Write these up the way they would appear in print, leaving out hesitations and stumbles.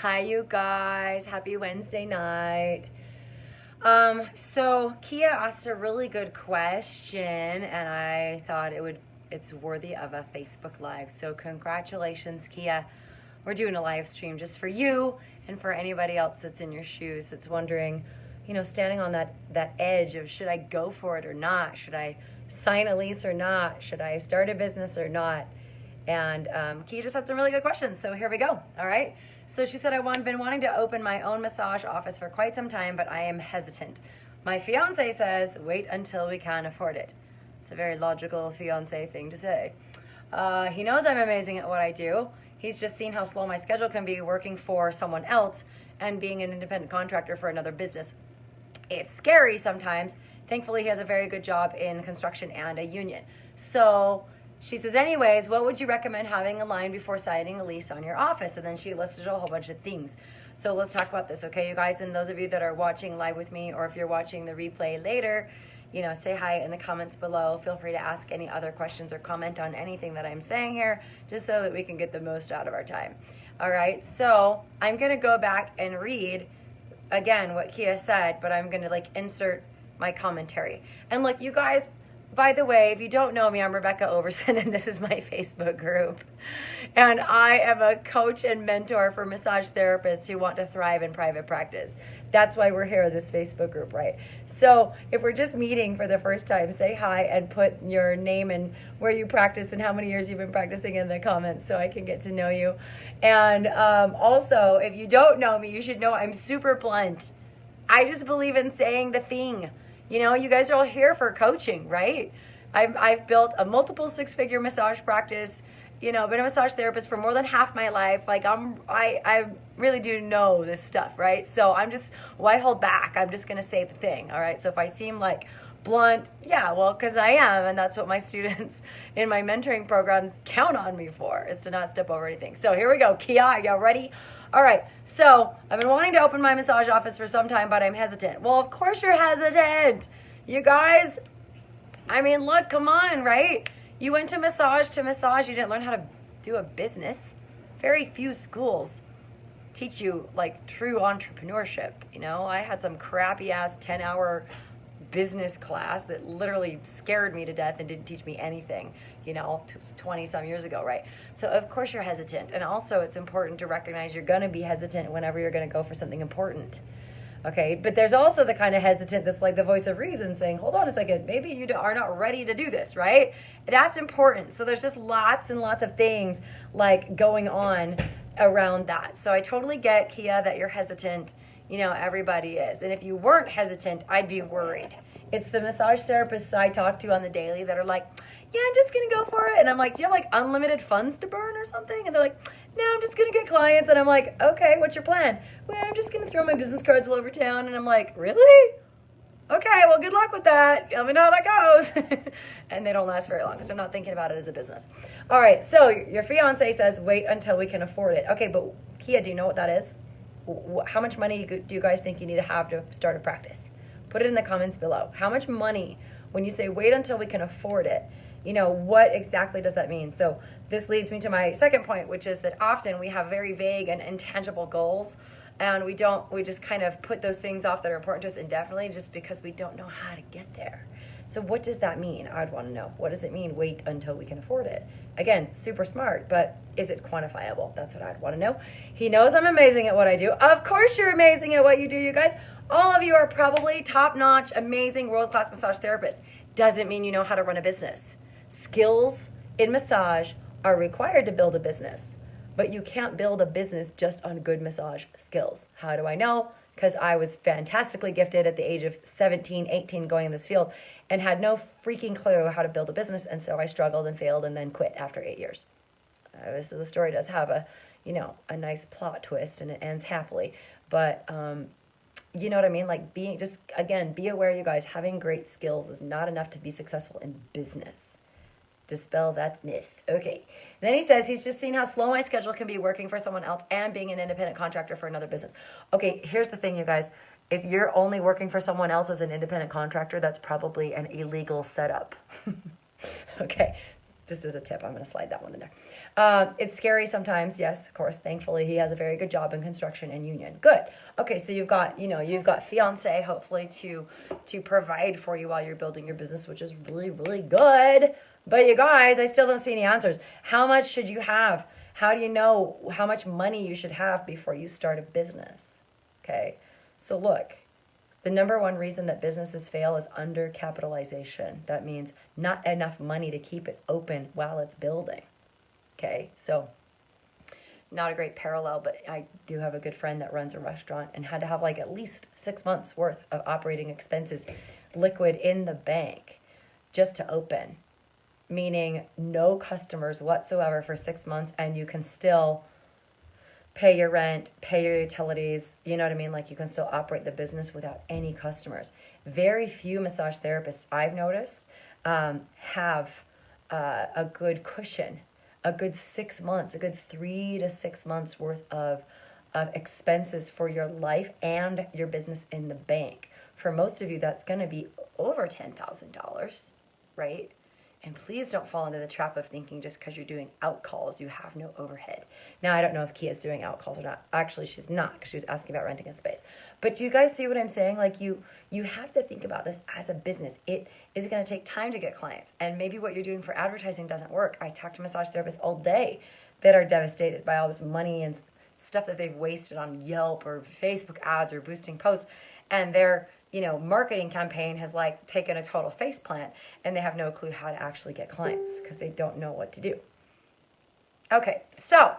Hi, you guys. Happy Wednesday night. So Kia asked a really good question, and I thought it's worthy of a Facebook Live. So congratulations, Kia. We're doing a live stream just for you and for anybody else that's in your shoes that's wondering, standing on that edge of should I go for it or not? Should I sign a lease or not? Should I start a business or not? And Kia just had some really good questions. So here we go. All right. So she said, I've been wanting to open my own massage office for quite some time, but I am hesitant. My fiance says, wait until we can afford it. It's a very logical fiance thing to say. He knows I'm amazing at what I do. He's just seen how slow my schedule can be working for someone else and being an independent contractor for another business. It's scary sometimes. Thankfully, he has a very good job in construction and a union. So she says, anyways, what would you recommend having aligned before signing a lease on your office? And then she listed a whole bunch of things. So let's talk about this, okay, you guys? And those of you that are watching live with me, or if you're watching the replay later, say hi in the comments below. Feel free to ask any other questions or comment on anything that I'm saying here, just so that we can get the most out of our time. All right, so I'm going to go back and read, again, what Kia said, but I'm going to insert my commentary. And look, you guys, by the way, if you don't know me, I'm Rebecca Overson, and this is my Facebook group. And I am a coach and mentor for massage therapists who want to thrive in private practice. That's why we're here in this Facebook group, right? So if we're just meeting for the first time, say hi and put your name and where you practice and how many years you've been practicing in the comments so I can get to know you. And also, if you don't know me, you should know I'm super blunt. I just believe in saying the thing. You guys are all here for coaching, right? I've built a multiple six-figure massage practice. Been a massage therapist for more than half my life. I really do know this stuff, right? So why hold back? I'm just gonna say the thing, all right? So if I seem like blunt, yeah, well, because I am, and that's what my students in my mentoring programs count on me for, is to not step over anything. So here we go, Kia, are y'all ready? All right, so I've been wanting to open my massage office for some time, but I'm hesitant. Well, of course you're hesitant. You guys, look, come on, right? You went to massage, you didn't learn how to do a business. Very few schools teach you true entrepreneurship. I had some crappy ass 10-hour business class that literally scared me to death and didn't teach me anything, 20 some years ago, right? So of course you're hesitant. And also it's important to recognize you're going to be hesitant whenever you're going to go for something important. Okay, but there's also the kind of hesitant that's like the voice of reason saying, hold on a second, maybe you are not ready to do this, right? That's important. So there's just lots and lots of things going on around that. So I totally get, Kia, that you're hesitant. Everybody is. And if you weren't hesitant, I'd be worried. It's the massage therapists I talk to on the daily that are like, yeah, I'm just going to go for it. And I'm like, do you have unlimited funds to burn or something? And they're like, no, I'm just going to get clients. And I'm like, okay, what's your plan? Well, I'm just going to throw my business cards all over town. And I'm like, really? Okay, well, good luck with that. Let me know how that goes. And they don't last very long because I'm not thinking about it as a business. All right, so your fiance says, wait until we can afford it. Okay, but Kia, do you know what that is? How much money do you guys think you need to have to start a practice? Put it in the comments below. How much money, when you say wait until we can afford it, what exactly does that mean? So this leads me to my second point, which is that often we have very vague and intangible goals, and we just kind of put those things off that are important to us indefinitely just because we don't know how to get there. So what does that mean? I'd want to know. What does it mean, wait until we can afford it? Again, super smart, but is it quantifiable? That's what I'd want to know. He knows I'm amazing at what I do. Of course you're amazing at what you do, you guys. All of you are probably top-notch, amazing, world-class massage therapists. Doesn't mean you know how to run a business. Skills in massage are required to build a business, but you can't build a business just on good massage skills. How do I know? Because I was fantastically gifted at the age of 17, 18 going in this field and had no freaking clue how to build a business, and so I struggled and failed and then quit after 8 years. Obviously, the story does have a nice plot twist and it ends happily, but you know what I mean? Be aware, you guys, having great skills is not enough to be successful in business. Dispel that myth. Okay. Then he says he's just seen how slow my schedule can be working for someone else and being an independent contractor for another business. Okay, here's the thing, you guys. If you're only working for someone else as an independent contractor, that's probably an illegal setup. Okay, just as a tip, I'm going to slide that one in there. It's scary sometimes, yes, of course. Thankfully, he has a very good job in construction and union. Good. Okay, so you've got fiance hopefully to provide for you while you're building your business, which is really, really good. But you guys, I still don't see any answers. How much should you have? How do you know how much money you should have before you start a business? Okay, so look, the number one reason that businesses fail is undercapitalization. That means not enough money to keep it open while it's building. Okay, so not a great parallel, but I do have a good friend that runs a restaurant and had to have like at least 6 months worth of operating expenses liquid in the bank just to open, meaning no customers whatsoever for 6 months, and you can still pay your rent, pay your utilities, you know what I mean? Like you can still operate the business without any customers. Very few massage therapists I've noticed have a good cushion, a good 6 months, a good 3 to 6 months worth of expenses for your life and your business in the bank. For most of you, that's going to be over $10,000, right? And please don't fall into the trap of thinking just because you're doing out calls, you have no overhead. Now, I don't know if Kia's doing out calls or not. Actually, she's not, because she was asking about renting a space. But do you guys see what I'm saying? Like you have to think about this as a business. It is going to take time to get clients. And maybe what you're doing for advertising doesn't work. I talk to massage therapists all day that are devastated by all this money and stuff that they've wasted on Yelp or Facebook ads or boosting posts. And their marketing campaign has like taken a total faceplant, and they have no clue how to actually get clients because they don't know what to do. Okay, so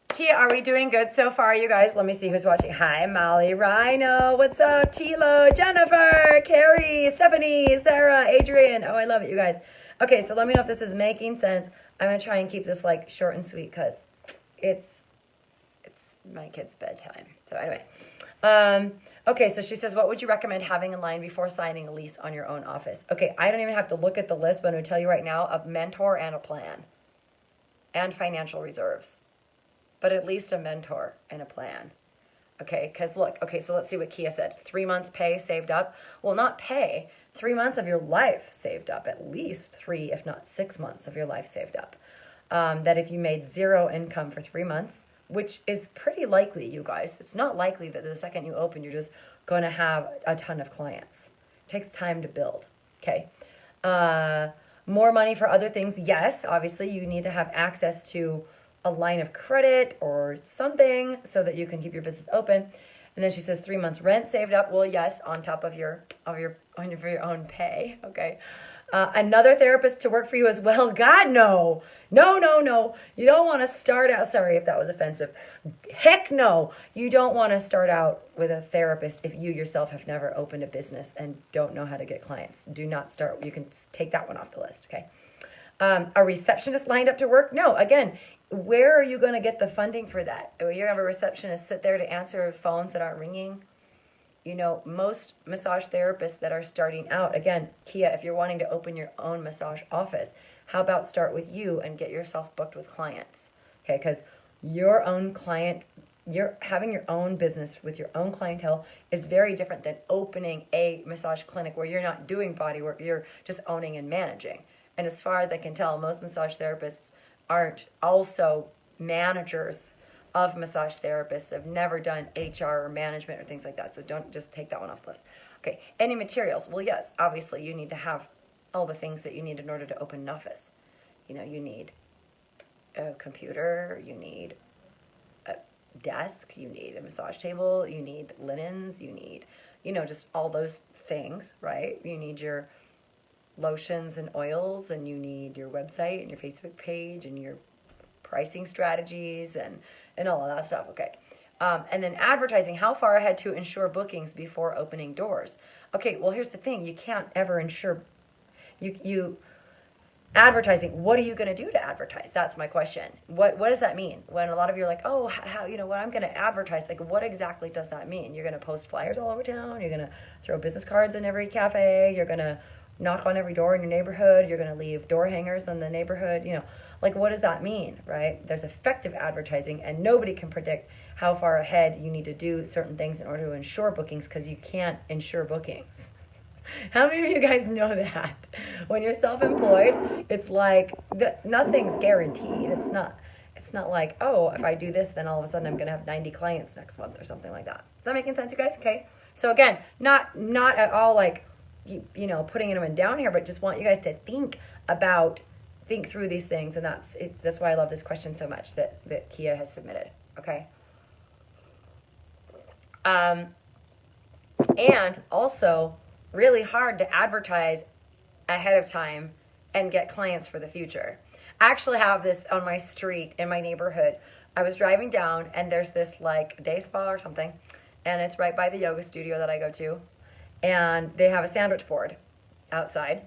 Kia, are we doing good so far, you guys? Let me see who's watching. Hi, Molly, Rhino, what's up? Tilo, Jennifer, Carrie, Stephanie, Sarah, Adrian. Oh, I love it, you guys. Okay, so let me know if this is making sense. I'm gonna try and keep this like short and sweet because it's my kid's bedtime. So anyway, okay, so she says, what would you recommend having in line before signing a lease on your own office? Okay, I don't even have to look at the list, but I'm going to tell you right now, a mentor and a plan and financial reserves, but at least a mentor and a plan. Okay, because look, okay, so let's see what Kia said. 3 months pay saved up. Well, not pay, 3 months of your life saved up, at least 3, if not 6 months of your life saved up. That if you made zero income for 3 months, which is pretty likely, you guys. It's not likely that the second you open, you're just going to have a ton of clients. It takes time to build, okay? More money for other things, yes. Obviously, you need to have access to a line of credit or something so that you can keep your business open. And then she says 3 months rent saved up. Well, yes, on top of your own pay, okay? Another therapist to work for you as well? God, no. No. You don't want to start out, sorry if that was offensive. Heck no. You don't want to start out with a therapist if you yourself have never opened a business and don't know how to get clients. Do not start. You can take that one off the list, okay? A receptionist lined up to work? No. Again, where are you going to get the funding for that? You're going to have a receptionist sit there to answer phones that aren't ringing? Most massage therapists that are starting out, again, Kia, if you're wanting to open your own massage office, how about start with you and get yourself booked with clients? Okay, because your own client, having your own business with your own clientele is very different than opening a massage clinic where you're not doing body work, you're just owning and managing. And as far as I can tell, most massage therapists aren't also managers of massage therapists, have never done HR or management or things like that. So don't just take that one off the list. Okay, any materials? Well, yes, obviously you need to have all the things that you need in order to open an office. You need a computer, you need a desk, you need a massage table, you need linens, you need, just all those things, right? You need your lotions and oils, and you need your website and your Facebook page and your pricing strategies and all of that stuff, okay? And then advertising, how far ahead to ensure bookings before opening doors? Okay, well, here's the thing. You can't ever ensure, advertising, what are you going to do to advertise? That's my question. What does that mean? When a lot of you are like, oh, how, what I'm going to advertise, like what exactly does that mean? You're going to post flyers all over town? You're going to throw business cards in every cafe? You're going to knock on every door in your neighborhood? You're going to leave door hangers in the neighborhood? Like, what does that mean, right? There's effective advertising, and nobody can predict how far ahead you need to do certain things in order to ensure bookings, because you can't ensure bookings. How many of you guys know that? When you're self-employed, it's like nothing's guaranteed. It's not like, oh, if I do this, then all of a sudden I'm going to have 90 clients next month or something like that. Is that making sense, you guys? Okay. So again, not at all like, putting anyone down here, but just want you guys to think through these things. And that's why I love this question so much that Kia has submitted. Okay. And also really hard to advertise ahead of time and get clients for the future. I actually have this on my street in my neighborhood. I was driving down and there's this like day spa or something, and it's right by the yoga studio that I go to, and they have a sandwich board outside,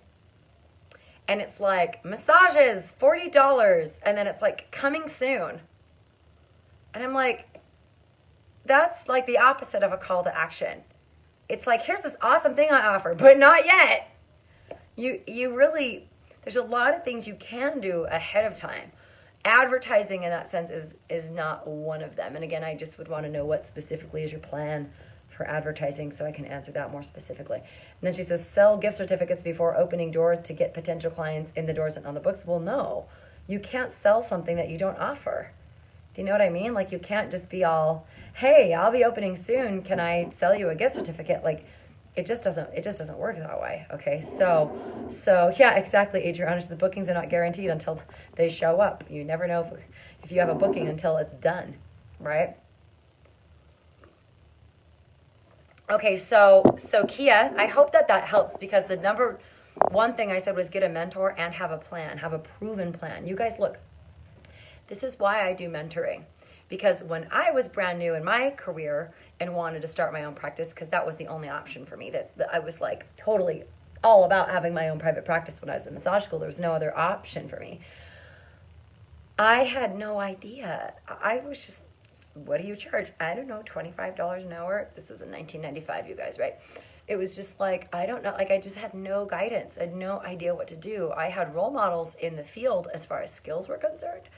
and it's like massages $40, and then it's like coming soon, and I'm like, that's like the opposite of a call to action. It's like, here's this awesome thing I offer, but not yet. You really, there's a lot of things you can do ahead of time. Advertising in that sense is not one of them. And again, I just would want to know what specifically is your plan for advertising so I can answer that more specifically. And then she says, sell gift certificates before opening doors to get potential clients in the doors and on the books. Well, no, you can't sell something that you don't offer. Do you know what I mean? Like, you can't just be all, hey, I'll be opening soon. Can I sell you a gift certificate? Like, it just doesn't work that way. Okay. So yeah, exactly. Adriana says bookings are not guaranteed until they show up. You never know if you have a booking until it's done. Right. Okay. So Kia, I hope that helps, because the number one thing I said was get a mentor and have a plan, have a proven plan. You guys, look, this is why I do mentoring. Because when I was brand new in my career and wanted to start my own practice, because that was the only option for me, that I was like totally all about having my own private practice when I was in massage school. There was no other option for me. I had no idea. I was just, what do you charge? I don't know, $25 an hour. This was in 1995, you guys, right? It was just like, I don't know, like I just had no guidance. I had no idea what to do. I had role models in the field as far as skills were concerned,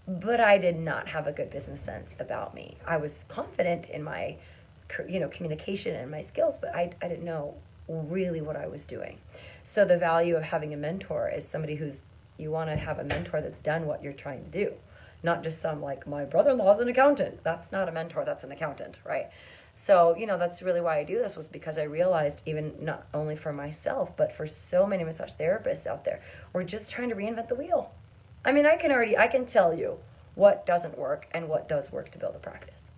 but I did not have a good business sense about me. I was confident in my, communication and my skills, but I didn't know really what I was doing. So the value of having a mentor is somebody you want to have a mentor that's done what you're trying to do. Not just some like, my brother-in-law's an accountant. That's not a mentor, that's an accountant, right? So, that's really why I do this, was because I realized, even not only for myself, but for so many massage therapists out there, we're just trying to reinvent the wheel. I mean, I can tell you what doesn't work and what does work to build a practice.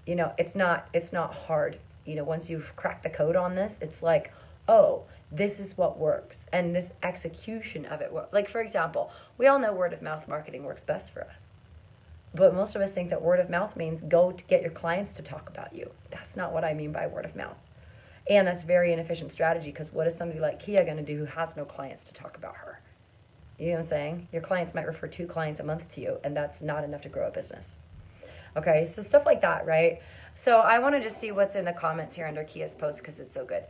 It's not hard. Once you've cracked the code on this, it's like, oh, this is what works. And this execution of it works. Like, for example, we all know word of mouth marketing works best for us. But most of us think that word of mouth means go to get your clients to talk about you. That's not what I mean by word of mouth. And that's very inefficient strategy, because what is somebody like Kia going to do who has no clients to talk about her? You know what I'm saying? Your clients might refer 2 clients a month to you, and that's not enough to grow a business. Okay, so stuff like that, right? So I want to just see what's in the comments here under Kia's post, because it's so good.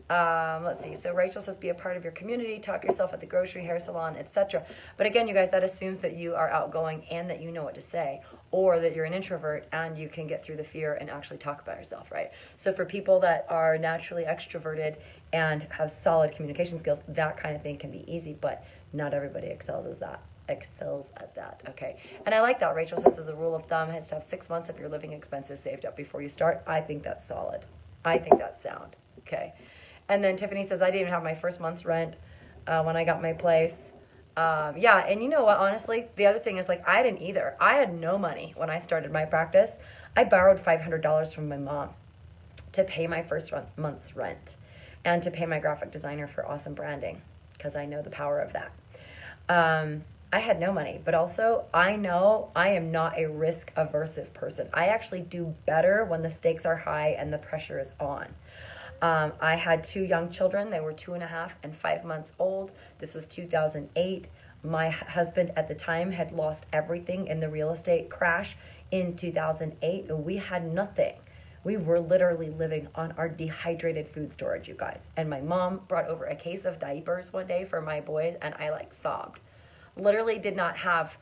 Let's see. So Rachel says, be a part of your community, talk yourself at the grocery, hair salon, etc. But again, you guys, that assumes that you are outgoing and that you know what to say, or that you're an introvert and you can get through the fear and actually talk about yourself, right? So for people that are naturally extroverted and have solid communication skills, that kind of thing can be easy, but not everybody excels at that. Okay. And I like that. Rachel says, as a rule of thumb, has to have 6 months of your living expenses saved up before you start. I think that's solid. I think that's sound. Okay. And then Tiffany says, I didn't even have my first month's rent when I got my place. Yeah, and you know what, honestly, the other thing is, like, I didn't either. I had no money when I started my practice. I borrowed $500 from my mom to pay my first month's rent and to pay my graphic designer for awesome branding, because I know the power of that. I had no money, but also I know I am not a risk-aversive person. I actually do better when the stakes are high and the pressure is on. I had 2 young children. They were 2.5 and 5 months old. This was 2008. My husband at the time had lost everything in the real estate crash in 2008, and we had nothing. We were literally living on our dehydrated food storage, you guys. And my mom brought over a case of diapers one day for my boys, and I sobbed. Literally did not have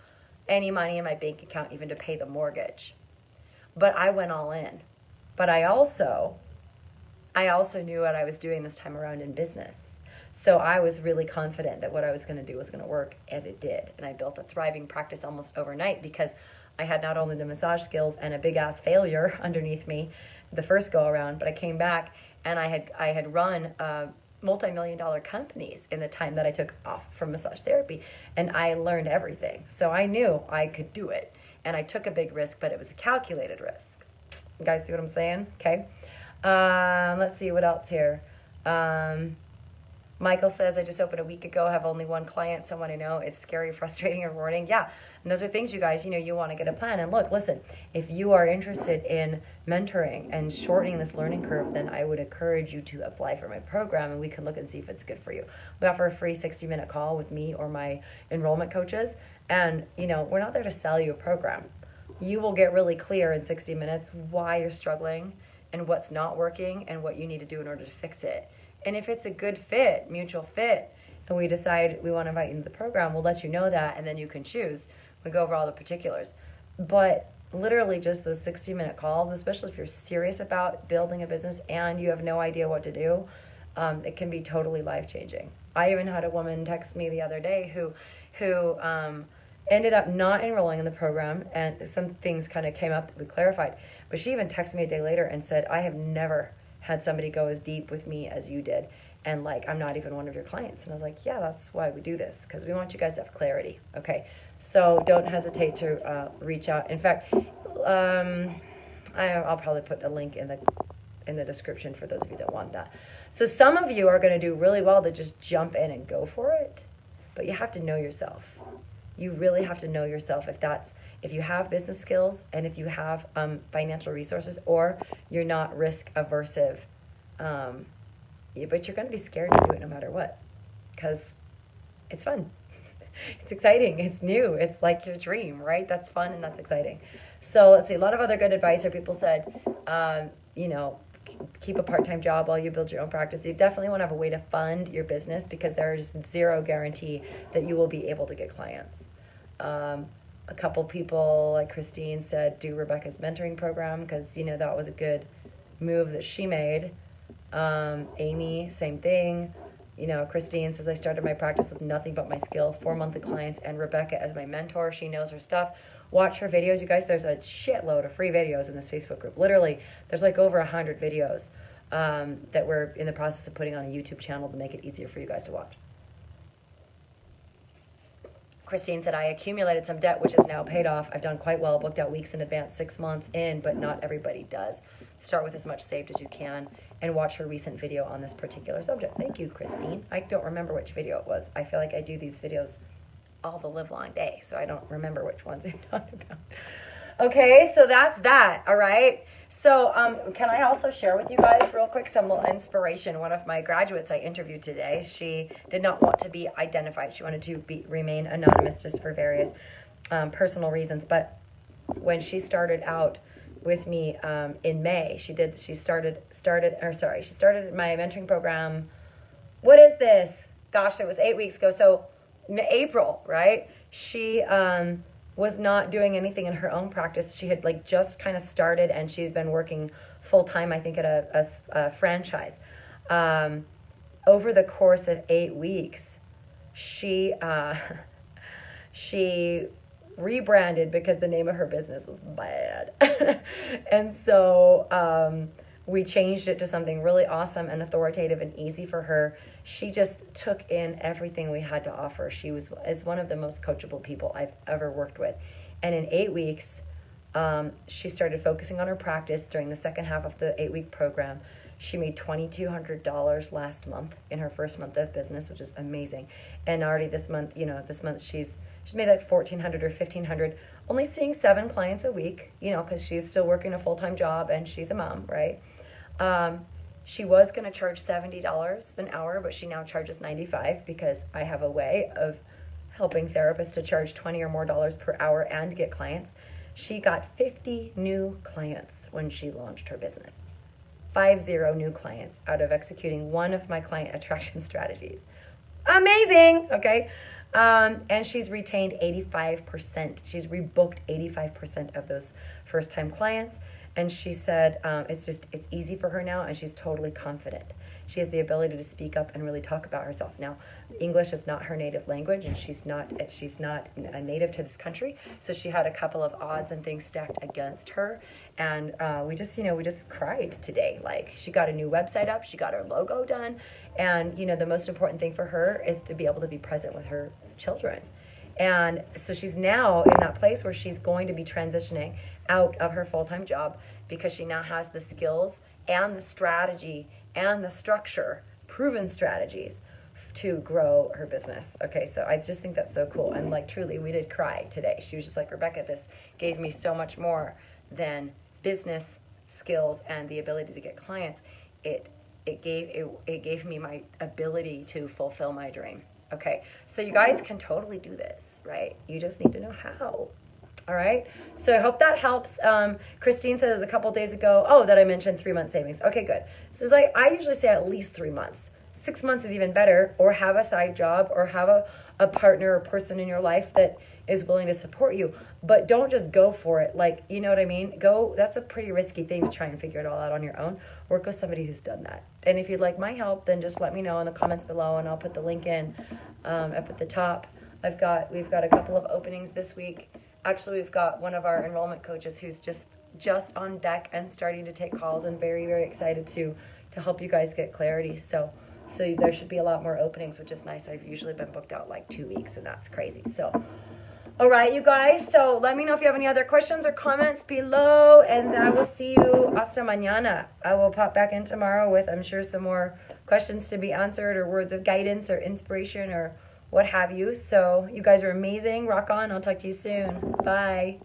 any money in my bank account even to pay the mortgage. But I went all in. But I also I also knew what I was doing this time around in business. So I was really confident that what I was going to do was going to work, and it did. And I built a thriving practice almost overnight because I had not only the massage skills and a big ass failure underneath me the first go around, but I came back and I had run multi-million-dollar companies in the time that I took off from massage therapy, and I learned everything. So I knew I could do it, and I took a big risk, but it was a calculated risk. You guys see what I'm saying? Okay. Let's see what else here. Michael says, I just opened a week ago, have only one client, someone I know. It's scary, frustrating, and rewarding. Yeah, and those are things, you guys, you want to get a plan. And look, listen, if you are interested in mentoring and shortening this learning curve, then I would encourage you to apply for my program, and we can look and see if it's good for you. We offer a free 60-minute call with me or my enrollment coaches, and, we're not there to sell you a program. You will get really clear in 60 minutes why you're struggling and what's not working and what you need to do in order to fix it. And if it's a good fit, mutual fit, and we decide we want to invite you into the program, we'll let you know that, and then you can choose. We go over all the particulars. But literally just those 60-minute calls, especially if you're serious about building a business and you have no idea what to do, it can be totally life-changing. I even had a woman text me the other day who ended up not enrolling in the program, and some things kind of came up that we clarified. But she even texted me a day later and said, I have never had somebody go as deep with me as you did, and I'm not even one of your clients. And I was like, yeah, that's why we do this, because we want you guys to have clarity. Okay, so don't hesitate to reach out. In fact, I'll probably put a link in the description for those of you that want that. So some of you are going to do really well to just jump in and go for it, but you have to know yourself. You really have to know yourself if you have business skills and if you have financial resources, or you're not risk aversive, but you're going to be scared to do it no matter what, because it's fun. It's exciting. It's new. It's like your dream, right? That's fun and that's exciting. So let's see. A lot of other good advice are people said, keep a part-time job while you build your own practice. You definitely want to have a way to fund your business, because there's zero guarantee that you will be able to get clients. A couple people, like Christine, said do Rebecca's mentoring program, because that was a good move that she made. Amy, same thing. Christine says, I started my practice with nothing but my skill, 4 monthly clients, and Rebecca as my mentor. She knows her stuff. Watch her videos, you guys. There's a shitload of free videos in this Facebook group. Literally, there's over 100 videos that we're in the process of putting on a YouTube channel to make it easier for you guys to watch. Christine said, I accumulated some debt, which is now paid off. I've done quite well, booked out weeks in advance, 6 months in, but not everybody does. Start with as much saved as you can and watch her recent video on this particular subject. Thank you, Christine. I don't remember which video it was. I feel like I do these videos all the live long day, so I don't remember which ones we talked about. Okay, so that's that, all right? So can I also share with you guys real quick some little inspiration? One of my graduates I interviewed today, she did not want to be identified. She wanted to remain anonymous just for various personal reasons. But when she started out with me in May, she started my mentoring program. What is this? Gosh, it was 8 weeks ago. So April, right? She was not doing anything in her own practice. She had just kind of started, and she's been working full time, I think, at a franchise. Over the course of 8 weeks, she rebranded because the name of her business was bad. And so we changed it to something really awesome and authoritative and easy for her. She just took in everything we had to offer. She is one of the most coachable people I've ever worked with. And in 8 weeks, she started focusing on her practice during the second half of the 8-week program. She made $2,200 last month in her first month of business, which is amazing. And already this month, she's made $1,400 or $1,500, only seeing 7 clients a week, because she's still working a full-time job and she's a mom, right? She was going to charge $70 an hour, but she now charges $95 because I have a way of helping therapists to charge $20 or more per hour and get clients. She got 50 new clients when she launched her business. 50 new clients out of executing one of my client attraction strategies. Amazing, okay? And she's retained 85%. She's rebooked 85% of those first-time clients. And she said it's easy for her now, and she's totally confident. She has the ability to speak up and really talk about herself. Now, English is not her native language, and she's not a native to this country. So she had a couple of odds and things stacked against her, and we just cried today. Like, she got a new website up, she got her logo done, and the most important thing for her is to be able to be present with her children. And so she's now in that place where she's going to be transitioning out of her full-time job because she now has the skills and the strategy and the structure, proven strategies to grow her business. Okay, so I just think that's so cool. And like, truly, we did cry today. She was just like, Rebecca, this gave me so much more than business skills and the ability to get clients. It gave me my ability to fulfill my dream. Okay, so you guys can totally do this, right? You just need to know how. All right, so I hope that helps. Christine said a couple days ago, that I mentioned 3 month savings. Okay, good. So it's like, I usually say at least 3 months. 6 months is even better, or have a side job, or have a partner or person in your life that is willing to support you. But don't just go for it. Like, you know what I mean? That's a pretty risky thing to try and figure it all out on your own. Work with somebody who's done that. And if you'd like my help, then just let me know in the comments below, and I'll put the link in up at the top. We've got a couple of openings this week. Actually, we've got one of our enrollment coaches who's just on deck and starting to take calls, and very, very excited to help you guys get clarity. So there should be a lot more openings, which is nice. I've usually been booked out like 2 weeks, and that's crazy. So, all right, you guys. So let me know if you have any other questions or comments below, and I will see you hasta mañana. I will pop back in tomorrow with, I'm sure, some more questions to be answered, or words of guidance or inspiration or what have you. So you guys are amazing. Rock on. I'll talk to you soon. Bye.